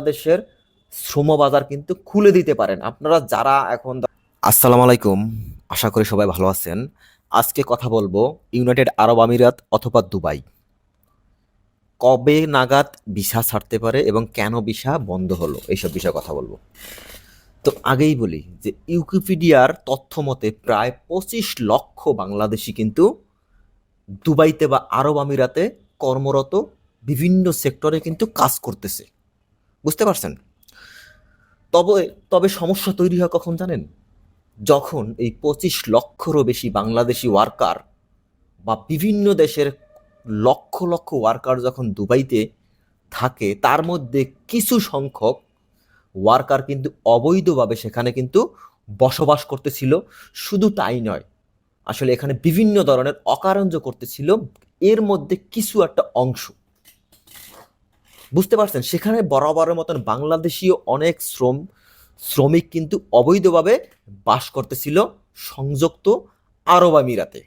বাংলাদেশের শ্রম বাজার কিন্তু খুলে দিতে পারেন আপনারা যারা এখন। আসসালামু আলাইকুম, আশা করি সবাই ভালো আছেন। আজকে কথা বলবো ইউনাইটেড আরব আমিরাত অথবা দুবাই কবে নাগাদ ভিসা ছাড়তে পারে এবং কেন ভিসা বন্ধ হলো, এইসব বিষয়ে কথা বলবো। তো আগেই বলি যে উইকিপিডিয়ার তথ্য মতে প্রায় 25 লক্ষ বাংলাদেশি কিন্তু দুবাইতে বা আরব আমিরাতে কর্মরত, বিভিন্ন সেক্টরে কিন্তু কাজ করতেছে। বুঝতে পারছেন? তবে তবে সমস্যা তৈরি হয় কখন জানেন? যখন এই 25 লক্ষেরও বেশি বাংলাদেশি ওয়ার্কার বা বিভিন্ন দেশের লক্ষ লক্ষ ওয়ার্কার যখন দুবাইতে থাকে, তার মধ্যে কিছু সংখ্যক ওয়ার্কার কিন্তু অবৈধভাবে সেখানে কিন্তু বসবাস করতেছিল। শুধু তাই নয়, আসলে এখানে বিভিন্ন ধরনের অকারঞ্জ করতেছিল। এর মধ্যে কিছু একটা অংশ, বুঝতে পারছেন, সেখানে বরাবরের মতন বাংলাদেশীয় অনেক শ্রমিক কিন্তু অবৈধভাবে বাস করতেছিল সংযুক্ত আরব আমিরাতে।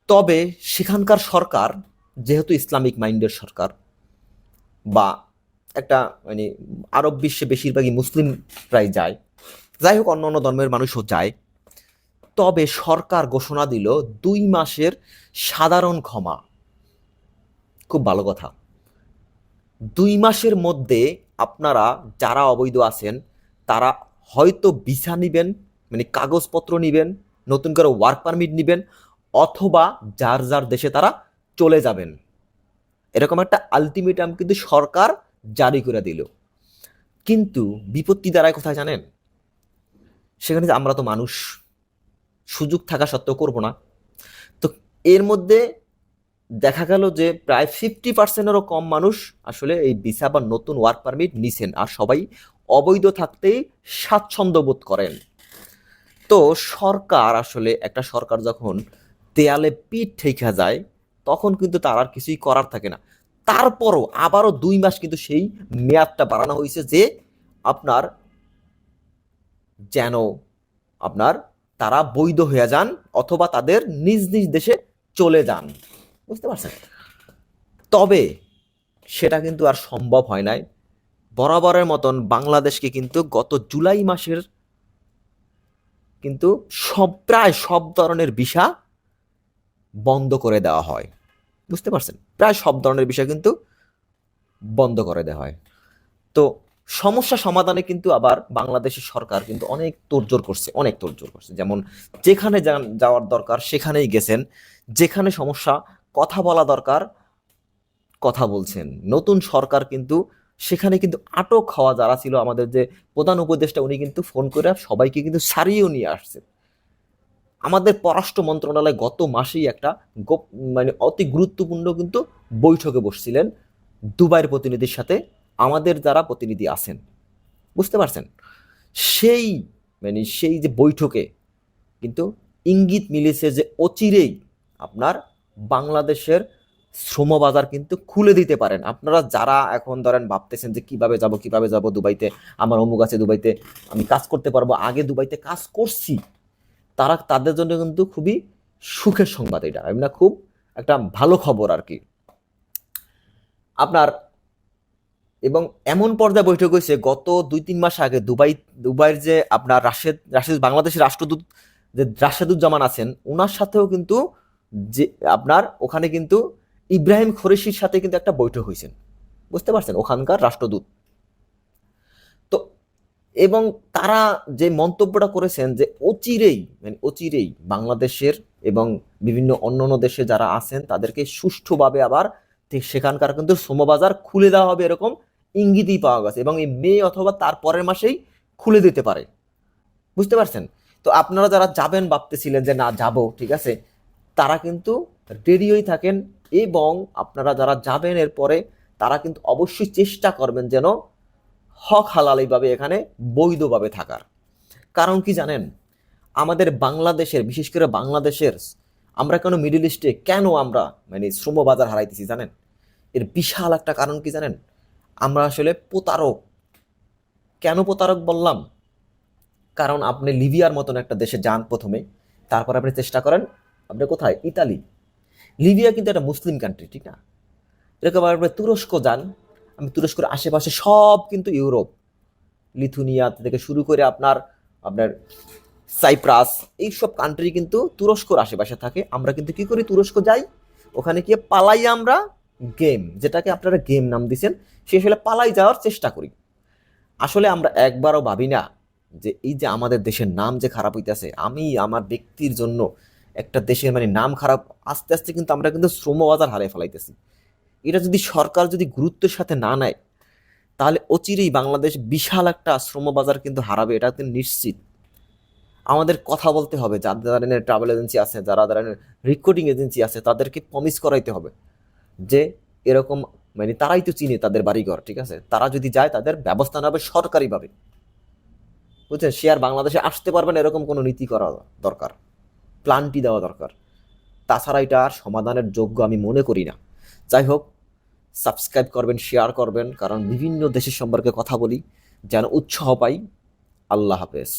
তবে সেখানকার সরকার, যেহেতু ইসলামিক মাইন্ডের সরকার, বা একটা মানে আরব বিশ্বে বেশিরভাগই মুসলিম প্রায় যায়, যাই হোক অন্য অন্য ধর্মের মানুষও যায়, তবে সরকার ঘোষণা দিল 2 মাসের সাধারণ ক্ষমা। খুব ভালো কথা। 2 মাসের মধ্যে আপনারা যারা অবৈধ আছেন তারা হয়তো ভিসা নিবেন, মানে কাগজপত্র নিবেন, নতুন করে ওয়ার্ক পারমিট নিবেন, অথবা যার যার দেশে তারা চলে যাবেন। এরকম একটা আলটিমেটাম কিন্তু সরকার জারি করে দিল। কিন্তু বিপত্তি দাঁড়ায় কোথায় জানেন? সেখানে যে আমরা তো মানুষ, সুযোগ থাকা সত্ত্বেও করবো না। তো এর মধ্যে দেখা গেল যে প্রায় 50%-এরও কম মানুষ আসলে এই ভিসা বা নতুন ওয়ার্ক পারমিট নিছেন, আর সবাই অবৈধ থাকতেই স্বাচ্ছন্দ্য বোধ করেন। তো সরকার, আসলে একটা সরকার যখন দেয়ালে পিঠ ঠেকা যায়, তখন কিন্তু তার আর কিছুই করার থাকে না। তারপরও আবারও 2 মাস কিন্তু সেই মেয়াদটা বাড়ানো হয়েছে, যে আপনার যেন আপনার তারা বৈধ হয়ে যান অথবা তাদের নিজ নিজ দেশে চলে যান। বুঝতে পারছেন? তবে সেটা কিন্তু আর সম্ভব হয় নাই। বরাবরের মতন বাংলাদেশকে কিন্তু গত জুলাই মাসের কিন্তু প্রায় সব ধরনের ভিসা বন্ধ করে দেওয়া হয়। বুঝতে পারছেন? প্রায় সব ধরনের ভিসা কিন্তু বন্ধ করে দেওয়া হয়। তো সমস্যা সমাধানে কিন্তু আবার বাংলাদেশের সরকার কিন্তু অনেক তোড়জোড় করছে, অনেক তোড়জোড় করছে। যেমন যেখানে যাওয়ার দরকার সেখানেই গেছেন, যেখানে সমস্যা কথা বলা দরকার কথা বলছেন। নতুন সরকার কিন্তু সেখানে কিন্তু আটক হওয়া যারা ছিল, আমাদের যে প্রধান উপদেষ্টা, উনি কিন্তু ফোন করে সবাইকে কিন্তু সারিয়েও নিয়ে আসছেন। আমাদের পররাষ্ট্র মন্ত্রণালয় গত মাসেই একটা মানে অতি গুরুত্বপূর্ণ কিন্তু বৈঠকে বসছিলেন দুবাইয়ের প্রতিনিধির সাথে, আমাদের যারা প্রতিনিধি আছেন। বুঝতে পারছেন? সেই সেই যে বৈঠকে কিন্তু ইঙ্গিত মিলেছে যে অচিরেই আপনার বাংলাদেশের শ্রমবাজার কিন্তু খুলে দিতে পারেন। আপনারা যারা এখন ধরেন ভাবতেছেন যে কিভাবে যাব দুবাইতে, আমার অমুক আছে দুবাইতে, আমি কাজ করতে পারবো, আগে দুবাইতে কাজ করছি, তাদের জন্য কিন্তু খুবই সুখের সংবাদ এটা, না খুব একটা ভালো খবর আর কি আপনার। এবং এমন পর্যায়ে বৈঠক হয়েছে গত 2-3 মাস আগে, দুবাইয়ের যে আপনার রাশেদ বাংলাদেশের রাষ্ট্রদূত যে রাশেদুজ্জামান আছেন, ওনার সাথেও কিন্তু যে আপনার ওখানে কিন্তু ইব্রাহিম খোরেশির সাথে কিন্তু একটা বৈঠক হয়েছে। বুঝতে পারছেন? ওখানকার রাষ্ট্রদূত। তো এবং তারা যে মন্তব্যটা করেছেন যে অচিরেই বাংলাদেশের এবং বিভিন্ন অন্যান্য দেশে যারা আছেন তাদেরকে সুষ্ঠুভাবে আবার ঠিক সেখানকার কিন্তু শ্রমবাজার খুলে দেওয়া হবে, এরকম ইঙ্গিতই পাওয়া গেছে, এবং এই মে অথবা তার পরের মাসেই খুলে দিতে পারে। বুঝতে পারছেন? তো আপনারা যারা যাবেন ভাবতেছিলেন যে না যাব, ঠিক আছে, তারা কিন্তু রেডিওই থাকেন। এবং আপনারা যারা যাবেন এরপরে, তারা কিন্তু অবশ্যই চেষ্টা করবেন যেন হক হালালিভাবে এখানে বৈধভাবে থাকার। কারণ কি জানেন? আমাদের বাংলাদেশের, বিশেষ করে বাংলাদেশের, আমরা কেন মিডল ইস্টে কেন আমরা শ্রম বাজার হারাইতেছি জানেন? এর বিশাল একটা কারণ কি জানেন? আমরা আসলে প্রতারক। কেন প্রতারক বললাম? কারণ আপনি লিবিয়ার মতন একটা দেশে যান প্রথমে, তারপর আপনি চেষ্টা করেন আপনি কোথায়, ইতালি। লিবিয়া কিন্তু একটা মুসলিম কান্ট্রি, ঠিক না? এরকম আপনি তুরস্ক যান, আমি তুরস্কের আশেপাশে সব কিন্তু ইউরোপ, লিথুনিয়া থেকে শুরু করে আপনার আপনার সাইপ্রাস, এইসব কান্ট্রি কিন্তু তুরস্কর আশেপাশে থাকে। আমরা কিন্তু কি করি, তুরস্ক যাই, ওখানে গিয়ে পালাই আমরা, গেম, যেটাকে আপনারা গেম নাম দিয়েছেন, সে আসলে পালাই যাওয়ার চেষ্টা করি। আসলে আমরা একবারও ভাবি না যে এই যে আমাদের দেশের নাম যে খারাপ হইতেছে, আমি আমার ব্যক্তির জন্য একটা দেশের মানে নাম খারাপ, আস্তে আস্তে কিন্তু আমরা কিন্তু শ্রমবাজার হারিয়ে ফেলাইতেছি। এটা যদি সরকার যদি গুরুত্বের সাথে না নেয়, তাহলে অচিরেই বাংলাদেশ বিশাল একটা শ্রমবাজার কিন্তু হারাবে, এটা কিন্তু নিশ্চিত। আমাদের কথা বলতে হবে, যাদের ধরনের ট্রাভেল এজেন্সি আছে, যারা ধরনের রিক্রুটিং এজেন্সি আছে, তাদেরকে প্রমিস করাইতে হবে যে এরকম, মানে তারাই তো চিনে তাদের বাড়িঘর, ঠিক আছে, তারা যদি যায় তাদের ব্যবস্থা নেবে সরকারিভাবে, বুঝছেন। সে আর বাংলাদেশে আসতে পারবে না এরকম কোনো নীতি করা দরকার, প্ল্যানটি দেওয়া দরকার। তাছাড়া এটা আর সমাধানের যোগ্য আমি মনে করি না। যাই হোক, সাবস্ক্রাইব করবেন, শেয়ার করবেন, কারণ বিভিন্ন দেশের সম্পর্কে কথা বলি, যেন উৎসাহ পাই। আল্লাহ হাফেজ।